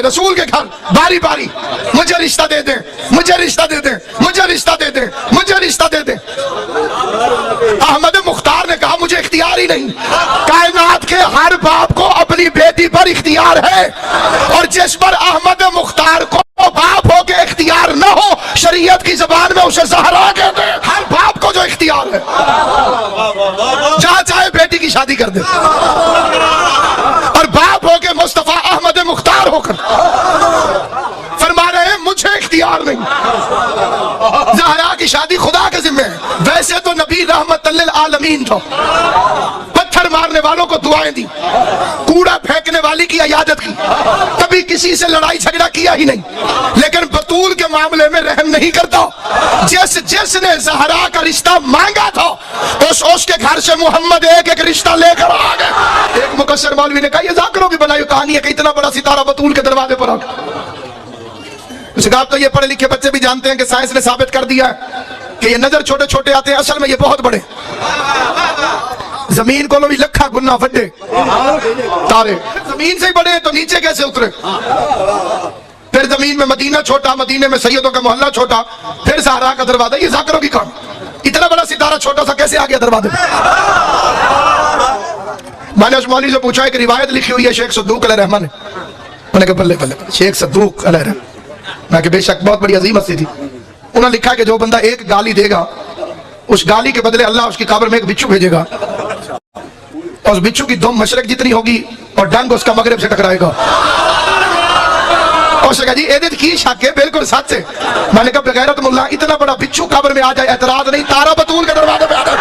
जाए रसूल के घर बारी बारी, मुझे रिश्ता दे दे, मुझे रिश्ता दे दे, मुझे रिश्ता दे दे, मुझे रिश्ता दे दे। अहमद मुख्तार ने कहा मुझे इख्तियार ही नहीं। कायनात के हर बाप को अपनी बेटी पर इख्तियार है, और जिस पर अहमद मुख्तार को बाप हो के इख्तियार न हो, शरीयत की जबान में उसे ज़हरा कहते हैं। हर बाप को जो इख्तियार है, जहाँ चाहे बेटी की शादी कर दे, और बाप हो के मुस्तफा अहमद मुख्तार होकर फरमा रहे हैं मुझे इख्तियार नहीं। ज़हरा की शादी खुदा के जिम्मे है। वैसे तो नबी रहमतुल लिल आलमीन था, पत्थर मारने वालों को दुआएं दी, कूड़ा फेंकने वाली की इयादत की, कभी किसी से लड़ाई झगड़ा किया ही नहीं, लेकिन बतूल के मामले में रहम नहीं करता। जिसने ज़हरा का रिश्ता मांगा था, उसके घर से मोहम्मद एक रिश्ता लेकर आ गए। एक मुकस्सर मौलवी ने कहा ये ज़ाकिरों की बनाई कहानी है कि इतना बड़ा सितारा बतूल के दरवाजे पर आ गया। उसने कहा तो ये पढ़े लिखे बच्चे भी जानते हैं कि साइंस ने साबित कर दिया है कि ये नजर छोटे छोटे आते हैं, असल में ये बहुत बड़े। जमीन को भी लखा गुना फटे तारे, जमीन से ही बड़े हैं तो नीचे कैसे उतरे? फिर जमीन में मदीना छोटा, मदीने में सैयदों का मोहल्ला छोटा, फिर ज़हरा का दरवाजा। ये ज़ाकिरों की कहानी। इतना बड़ा सितारा छोटा सा कैसे आ गया दरवाजे पे? मैंने उस मौलवी से पूछा, एक रिवायत लिखी हुई है शेख सद्दूक अलैहिर्रहमान ने। मैंने कहा बल्ले बल्ले, शेख सद्दूक अलैहिर्रहमान, मैं कि बेशक बहुत बड़ी अजीम हस्ती थी। उन्होंने लिखा कि जो बंदा एक गाली देगा, उस गाली के बदले अल्लाह उसकी कब्र में एक बिच्छू भेजेगा, और उस बिच्छू की दुम मशरक जितनी होगी और डंग उसका मगरिब से टकराएगा। उसने कहा जी एदे की शक है, बिल्कुल सच है। मैंने कहा बगैरत मुल्ला, इतना बड़ा बिच्छू कब्र में आ जाए एतराज नहीं, तारा बतूल के दरवाजे पे आ जाए।